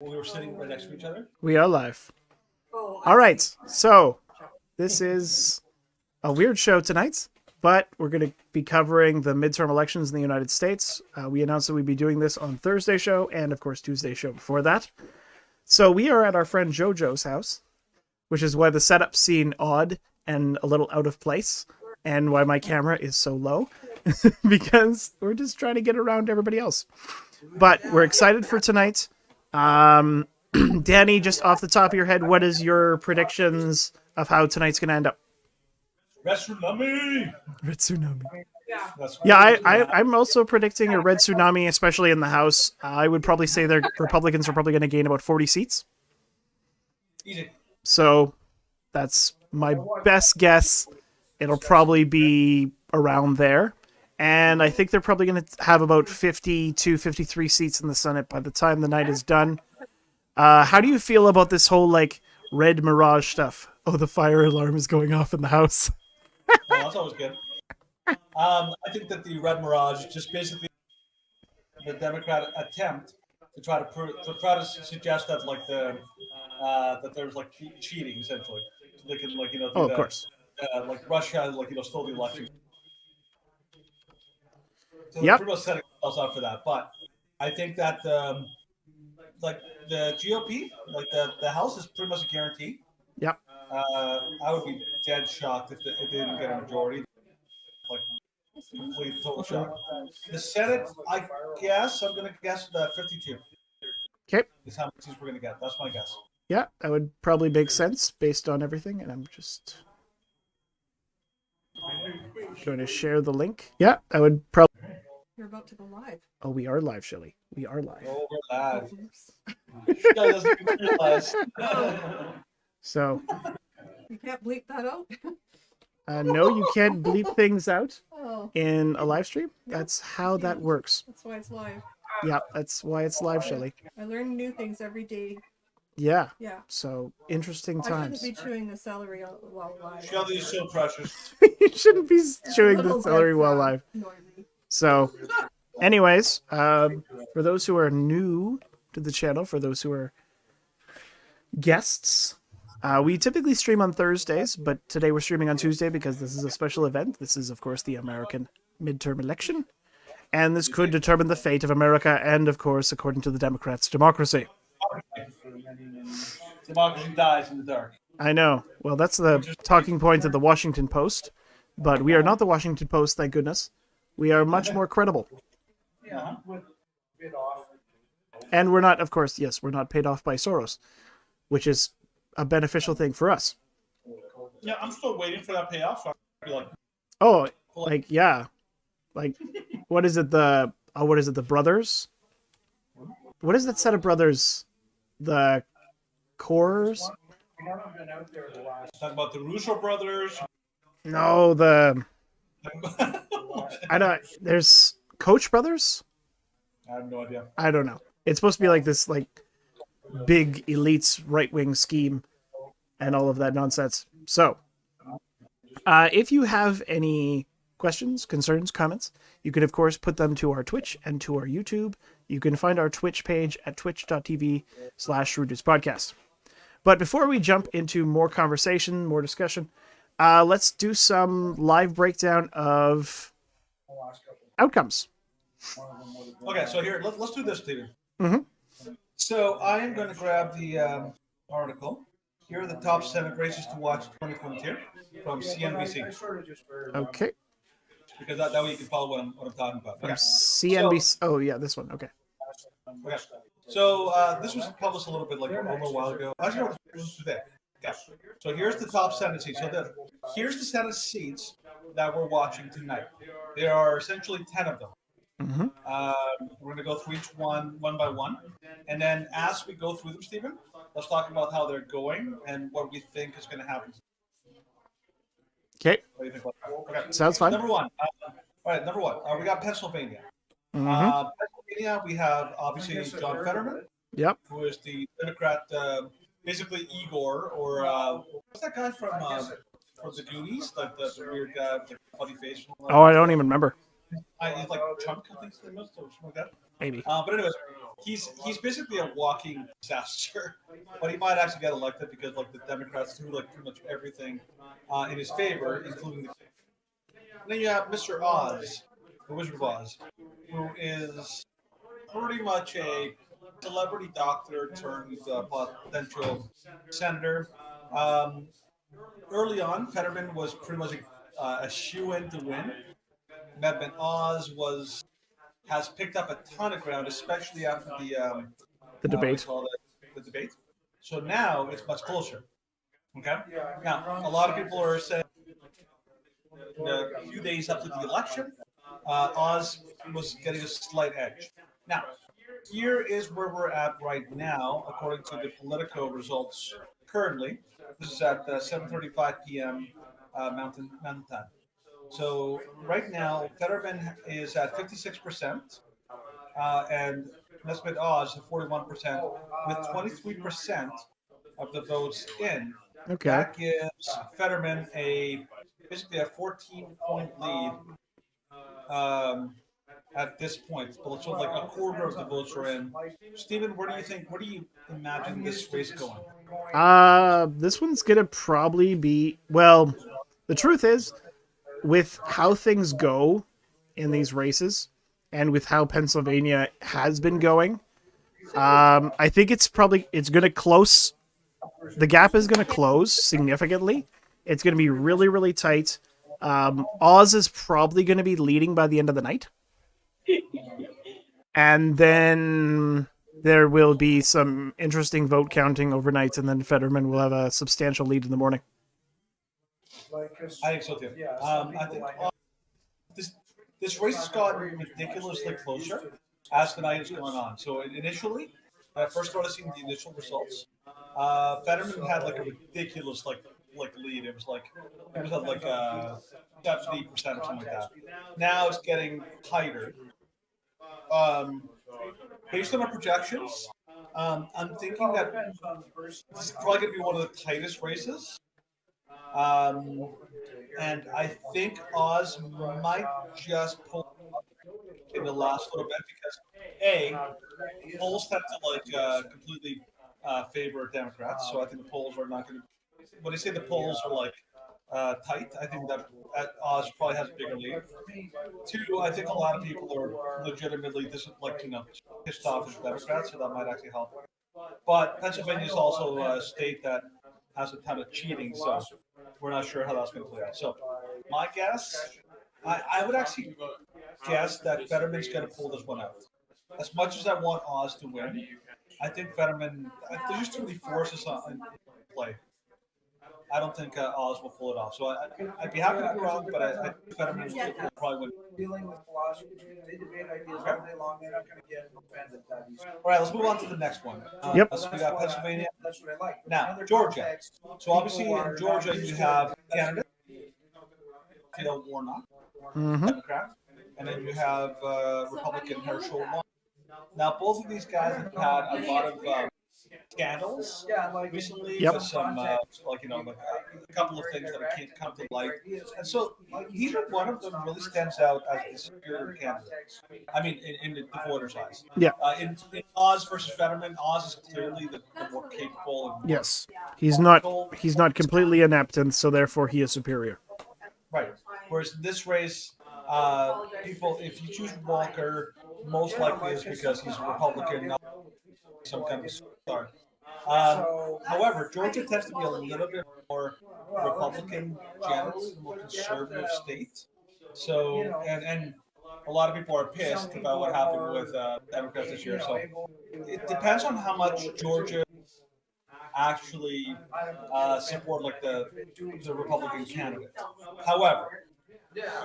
We were sitting right next to each other. We are live. All right, so this is a weird show tonight, but we're going to be covering the midterm elections in the United States. We announced that we'd be doing this on Thursday show and, of course, Tuesday show before that. So we are at our friend JoJo's house, which is why the setup's seen odd and a little out of place, and why my camera is so low, because we're just trying to get around everybody else. But we're excited for tonight. Danny, just off the top of your head, what is your predictions of how tonight's going to end up? Red tsunami. Red tsunami. That's Yeah, I'm also predicting a red tsunami, especially in the House. I would probably say the Republicans are probably going to gain about 40 seats. easy. So that's my best guess. It'll probably be around there. And I think they're probably going to have about 52, 53 seats in the Senate by the time the night is done. How do you feel about this whole, like, red mirage stuff? Oh, the fire alarm is going off in the House. Well, that's always good. I think that the red mirage is just basically the Democrat attempt to try to suggest that that there's like cheating essentially. So they can do Oh, of course. like Russia stole the election. So they're Yep. pretty much setting themselves up for that. But I think that like the GOP, like the House is pretty much a guarantee. Yep. I would be dead shocked if they didn't get a majority. Like complete total shock. The Senate, I guess I'm gonna guess the 52 Okay. is how many seats we're gonna get. That's my guess. Yeah, that would probably make sense based on everything. And I'm just going to share the link. Yeah, that would probably... You're about to go live. Oh, we are live, Shelly. We are live. Oh, we're live. Oops. Shelly doesn't even realize. So, You can't bleep that out. no, you can't bleep things out Oh, in a live stream. That's how that works. that's why it's live. Yeah, that's why it's live, Shelly. I learn new things every day. Yeah, Yeah. so interesting I shouldn't times. be chewing the celery while live. Shelly is so precious. You shouldn't be chewing the Little celery red while flag live. noisy. So, anyways, for those who are new to the channel, for those who are guests, we typically stream on Thursdays, but today we're streaming on Tuesday because this is a special event. This is, of course, the American midterm election, and this could determine the fate of America and, of course, according to the Democrats, democracy. Democracy dies in the dark. I know. Well, that's the talking point of the Washington Post, but we are not the Washington Post, thank goodness. We are much more credible. Yeah. And we're not, of course, yes, we're not paid off by Soros, which is a beneficial thing for us. Yeah, I'm still waiting for that payoff. So I'll be like, Oh, like, yeah. Like, what is it, the brothers? What is that set of brothers? The Cores? talk about the Russo brothers. No, there's Koch brothers? I have no idea. I don't know. It's supposed to be like this, like, big elites right-wing scheme and all of that nonsense. So, if you have any questions, concerns, comments, you can, of course, put them to our Twitch and to our YouTube. You can find our Twitch page at twitch.tv/Shrewd podcast. But before we jump into more conversation, more discussion, let's do some live breakdown of outcomes. Okay, so here, let's do this, Steven. Mhm. So I am going to grab the article. Here are the top Senate races to watch 2022 from CNBC, Okay. because that way you can follow what I'm talking about. Okay. CNBC. Oh, yeah, this one. Okay. Okay. So this was published a little bit like a little while ago. Actually, no, it was today. Okay. So here's the top Senate seats. So here's the Senate seats that we're watching tonight. There are essentially 10 of them. Mm-hmm. We're going to go through each one by one. And then as we go through them, Stephen, let's talk about how they're going and what we think is going to happen. Okay. What do you think about that? Okay. Sounds fine. Number one. All right, number one. We got Pennsylvania. Mm-hmm. Pennsylvania, we have obviously John Fetterman, Yep. who is the Democrat, basically Igor, or what's that guy from the Goonies? Like the weird guy with the funny face. Oh, I don't even remember. He's like Chunk, I think, or something like that. Maybe. But anyways, he's basically a walking disaster, but he might actually get elected because like the Democrats do like pretty much everything in his favor, including the. And then you have Mr. Oz, the Wizard of Oz, who is pretty much a celebrity doctor turned potential senator. Um, Early on, Fetterman was pretty much a shoe-in to win. Amendment Oz has picked up a ton of ground, especially after the what do you debate. call it, the debate. So now it's much closer. Okay. Now a lot of people are saying a few days up to the election, Oz was getting a slight edge. Now here is where we're at right now, according to the Politico results currently. This is at 7:35 p.m. Mountain Time. So right now, Fetterman is at 56%, and Nesbitt Oz at 41%, with 23% of the votes in. Okay. That gives Fetterman basically a 14-point lead at this point. So like a quarter of the votes are in. Stephen, where do you imagine this race going? This one's gonna probably be, well, the truth is, with how things go in these races and with how Pennsylvania has been going, I think it's gonna close. The gap is gonna close significantly. It's gonna be really, really tight. Oz is probably gonna be leading by the end of the night. And then there will be some interesting vote counting overnight, and then Fetterman will have a substantial lead in the morning. I think so too. I think this race has gotten ridiculously closer as the night has gone on. So initially, when I first started seeing the initial results, Fetterman had like a ridiculous like lead. It was at like 70% or something like that. Now it's getting tighter. Based on our projections, I'm thinking that this is probably going to be one of the tightest races. And I think Oz might just pull up in the last little bit because polls tend to completely favor Democrats. So I think the polls are not going to. When they say the polls are tight, I think that Oz probably has a bigger lead. Two, I think a lot of people are legitimately pissed off at Democrats, so that might actually help. But Pennsylvania is also a state that has a ton of cheating, so we're not sure how that's going to play out. So my guess, I would actually guess that Fetterman's going to pull this one out. As much as I want Oz to win, I think Fetterman. There's just too many forces in play. I don't think Oz will pull it off. So I'd be happy to be wrong, but I think Fetterman will probably win. Dealing with philosophers, they debate ideas all day long. They're not going to get offended that easily. All right, let's move on to the next one. Yep. So we got Pennsylvania. That's what I like. Now, Georgia. So obviously in Georgia you have candidate Phil Warnock, Democrat, and then you have Republican Herschel Walker. Now both of these guys have had a lot of scandals recently with some a couple of things that can't come to light, and so neither one of them really stands out as the superior candidate. I mean, in the voters' eyes. Yeah. In Oz versus Fetterman, Oz is clearly the more capable. And more Yes, he's not completely inept, and so therefore he is superior. Right. Whereas in this race, people, if you choose Walker, most likely is because he's a Republican, not some kind of star. However, Georgia tends to be a little bit more Republican, generally more conservative state. So, and a lot of people are pissed about what happened with Democrats this year. So, it depends on how much Georgia actually support the Republican candidate. However,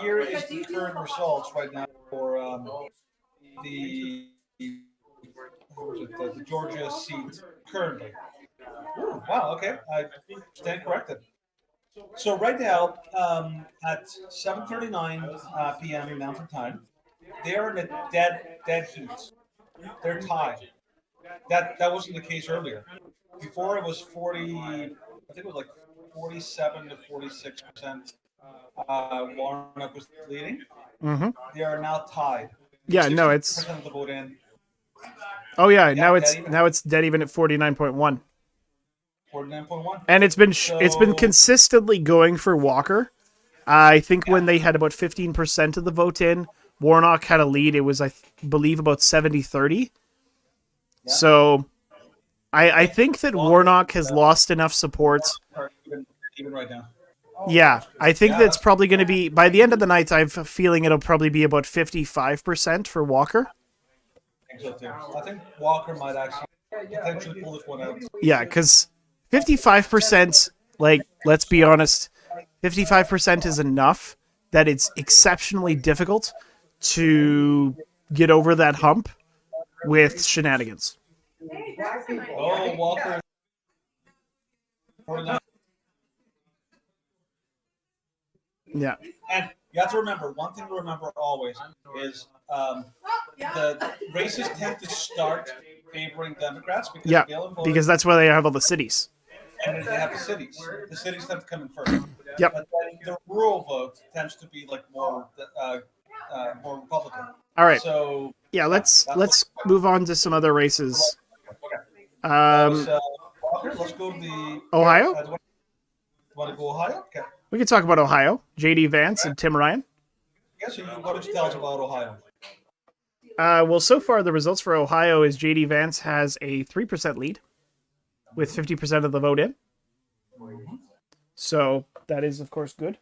here is the current results right now for the Georgia seat currently. Ooh, wow, okay, I stand corrected. So right now, at 7:39 p.m. Mountain Time, they're in a dead heat. They're tied. That wasn't the case earlier. Before it was 40, I think it was like 47 to 46%. Warnock was leading. Mm-hmm. They are now tied. Yeah, no, 60% it's of the vote in. Oh yeah, Yeah, now it's dead even. now it's dead even at 49.1. 49.1. And it's been consistently going for Walker. I think when they had about 15% of the vote in, Warnock had a lead. It was, I believe, about 70-30. Yeah. So I think that Warnock has lost enough support. Even right now. Yeah, I think Yeah, that's probably going to be, by the end of the night, I have a feeling it'll probably be about 55% for Walker. I think so too. I think Walker might actually potentially pull this one out. Yeah, because 55%, like, let's be honest, 55% is enough that it's exceptionally difficult to get over that hump with shenanigans. Oh, Walker. 49. Yeah. And you have to remember, one thing to remember always is the races tend to start favoring Democrats because Yeah, mail-in voting, because that's where they have all the cities. and then they have the cities. The cities tend to come in first. Yep. But then the rural vote tends to be like more Republican. All right. So Yeah, let's move on to some other races. okay. That was, Um, Walker. Let's go to the Ohio? do you want to go Ohio? Okay. We can talk about Ohio. J.D. Vance and Tim Ryan. Yeah. So what did you tell us about Ohio? Well, so far the results for Ohio is J.D. Vance has a 3% lead with 50% of the vote in. So that is, of course, good.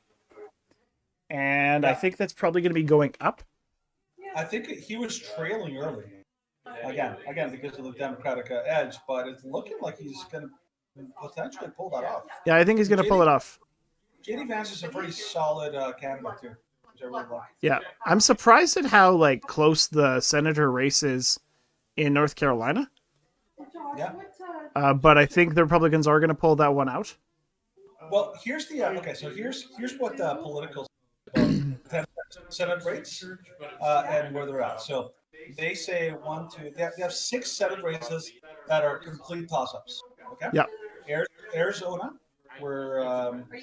And I think that's probably going to be going up. I think he was trailing early. Again, because of the Democratic edge, but it's looking like he's going to potentially pull that off. Yeah, I think he's going to pull it off. J.D. Vance is a very solid candidate too, which I really like. Yeah, I'm surprised at how close the senator race is in North Carolina. Yeah. But I think the Republicans are going to pull that one out. Well, here's the okay. So here's what political Senate rates and where they're at. So they say they have 6 Senate races that are complete toss-ups. Okay. Yeah. Arizona, where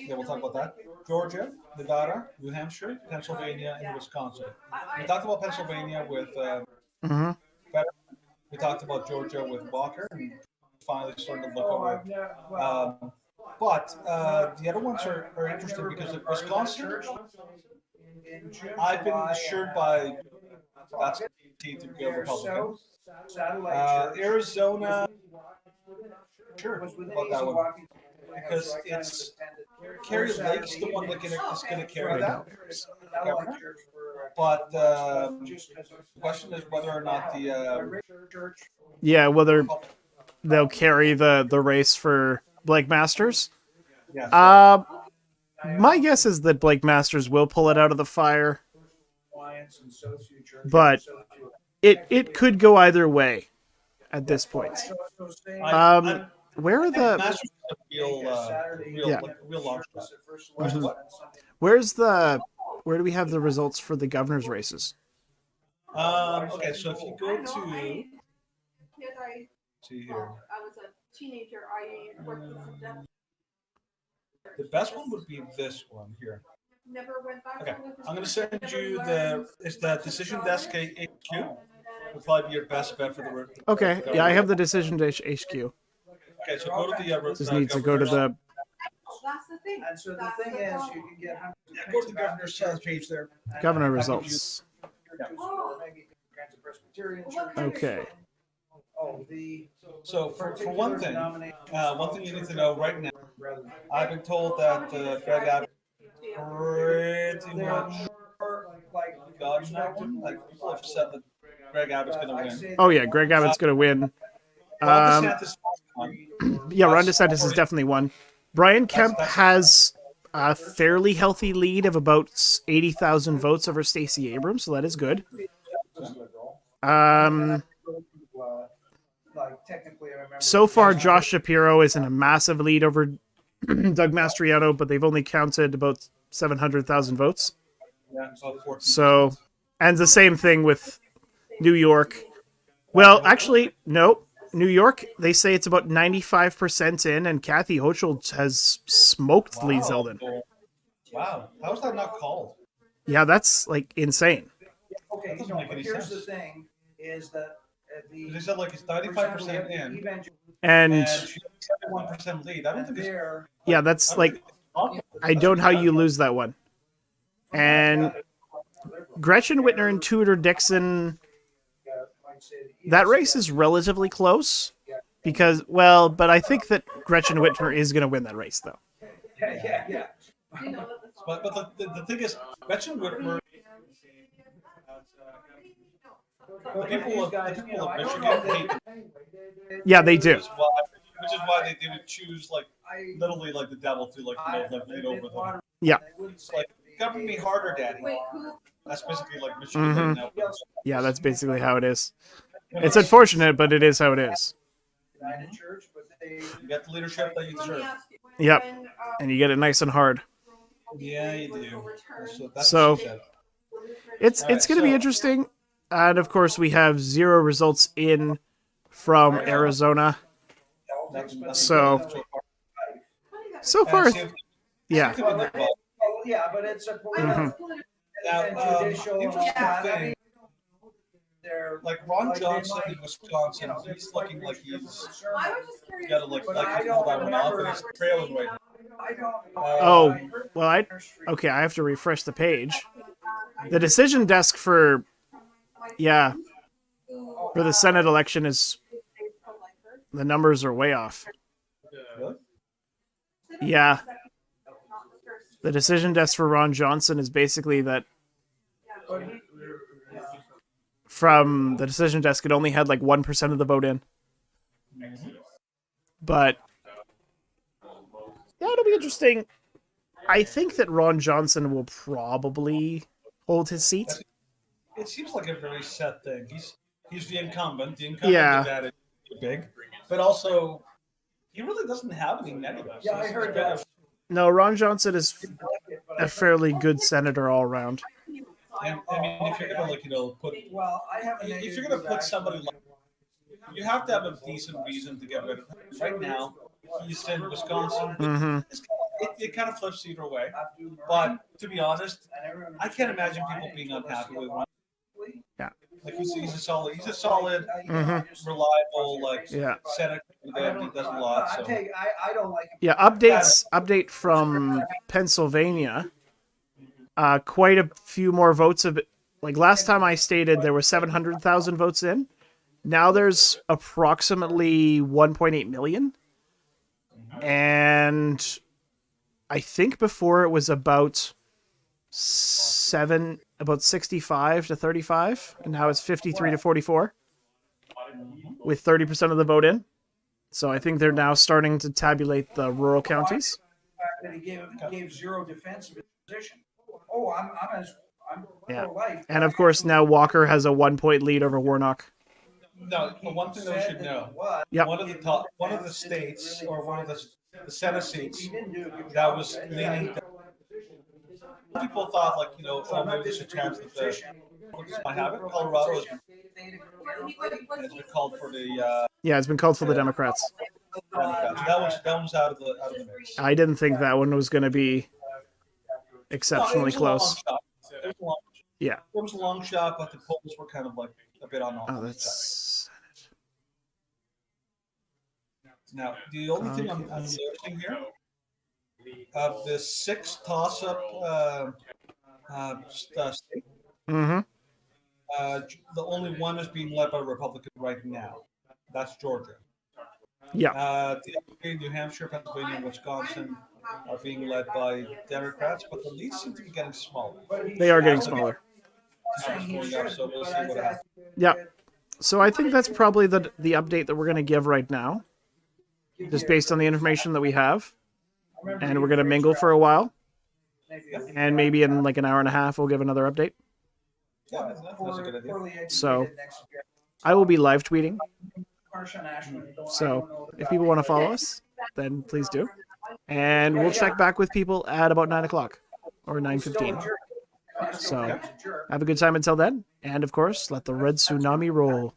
we'll talk about that. Georgia, Nevada, New Hampshire, Pennsylvania, and Wisconsin. We talked about Pennsylvania with Mm-hmm. we talked about Georgia with Walker, and finally starting to look over. But the other ones are interesting because of Wisconsin, I've been assured by that's to go Republican. Arizona, sure about that one because it's Kerry Lake's the one that is going to carry that. But the question is whether or not whether they'll carry the race for Blake Masters. Yeah. My guess is that Blake Masters will pull it out of the fire, but it could go either way at this point. Where are the Masters is a real long shot. where do we have the results for the governor's races? Okay, so if you go to see here, the best one would be this one here. Okay, I'm going to send you the Decision Desk HQ. Would probably be your best bet for the. Okay, yeah, I have the Decision Desk HQ. Okay, so go to the. Just need to go to the. That's the thing. And so the thing is, you can get. Go to the governor's page there. Governor results. Okay. So for one thing you need to know right now, I've been told that Greg Abbott pretty much got nothing. Like people have said that Greg Abbott's going to win. Oh yeah, Greg Abbott's going to win. Ron DeSantis yeah, Ron DeSantis is definitely one. Brian Kemp has a fairly healthy lead of about 80,000 votes over Stacey Abrams, so that is good. So far, Josh Shapiro is in a massive lead over Doug Mastriano, but they've only counted about 700,000 votes. So, and the same thing with New York. Well, actually, no. New York, they say it's about 95% in, and Kathy Hochul has smoked Lee Zeldin. Wow. How is that not called? Yeah, that's insane. Okay, here's the thing: is that 'Cause they said like it's 95% in, And and she has 71% lead. I don't think it's. yeah, that's like, I don't know how you lose that one. And Gretchen Whitmer and Tudor Dixon, that race is relatively close because, well, but I think that Gretchen Whitmer is going to win that race, though. Yeah. But the thing is, Gretchen Whitmer. The people of Michigan hate them, Yeah, they do. which is why they would choose like literally like the devil to like lead over them. Yeah. It's like govern me harder, Daddy. That's basically like Michigan right now. Yeah, that's basically how it is. It's unfortunate, but it is how it is. You got the leadership that you deserve. Yep. And you get it nice and hard. Yeah, you do. That's So- what she said. It's All right, going to be so- interesting. And of course, we have 0 results in from Arizona. Nothing So- far. So far, See if- yeah. see if it can- Yeah, but it's a Mhm. Now, interesting thing, like Ron Johnson in Wisconsin, he's looking like he's got to like pull that one off, and he's trailing right now. Oh, well, okay, I have to refresh the page. The decision desk for the Senate election is, the numbers are way off. Really? Yeah. The decision desk for Ron Johnson is basically that from the decision desk, it only had like 1% of the vote in. But yeah, it'll be interesting. I think that Ron Johnson will probably hold his seat. It seems like a very set thing. He's the incumbent. The incumbent Yeah. advantage is big, but also he really doesn't have any negatives. Yeah, I heard that. No, Ron Johnson is a fairly good senator all around. And I mean, if you're gonna put Well, I have if you're gonna put somebody like, you have to have a decent reason to get rid of him. Right now, he's in Wisconsin. Mm-hmm. It kind of flips either way. But to be honest, I can't imagine people being unhappy with Ron. Yeah. Like he's a solid, Mm-hmm. reliable Yeah. senator that he does a lot. So I don't like him. Yeah, update from Pennsylvania. Quite a few more votes of it. Like last time I stated there were 700,000 votes in. Now there's approximately 1.8 million. And I think before it was about 65 to 35, and now it's 53 to 44 with 30% of the vote in. So I think they're now starting to tabulate the rural counties. That he gave zero defense of his position. Oh, I'm Yeah. pro-life. And of course now Walker has a 1-point lead over Warnock. no, but one thing that we should know: Yep. one of the states or one of the Senate seats He didn't do a good that job. was leaning. People thought like oh maybe there's a chance that the might have it. Colorado has been called for the Yeah, it's been called for the Democrats. Democrats. That one's out of the mix. I didn't think that one was going to be exceptionally close. Yeah. It was a long shot, but the polls were kind of like a bit on. Oh, that's Now, the only thing I'm noticing here, of the 6 toss-up state, mm-hmm. the only one is being led by a Republican right now. That's Georgia. Yeah. The other 3, New Hampshire, Pennsylvania, and Wisconsin, are being led by Democrats, but the leads seem to be getting smaller. They are getting smaller. Going up, so we'll see what happens. Yeah. So I think that's probably the update that we're going to give right now, just based on the information that we have. And we're going to mingle for a while. And maybe in like an hour and a half, we'll give another update. Yeah, that's a good idea. So I will be live tweeting. So if people want to follow us, then please do. And we'll check back with people at about 9 o'clock or 9:15. So have a good time until then. And of course, let the red tsunami roll.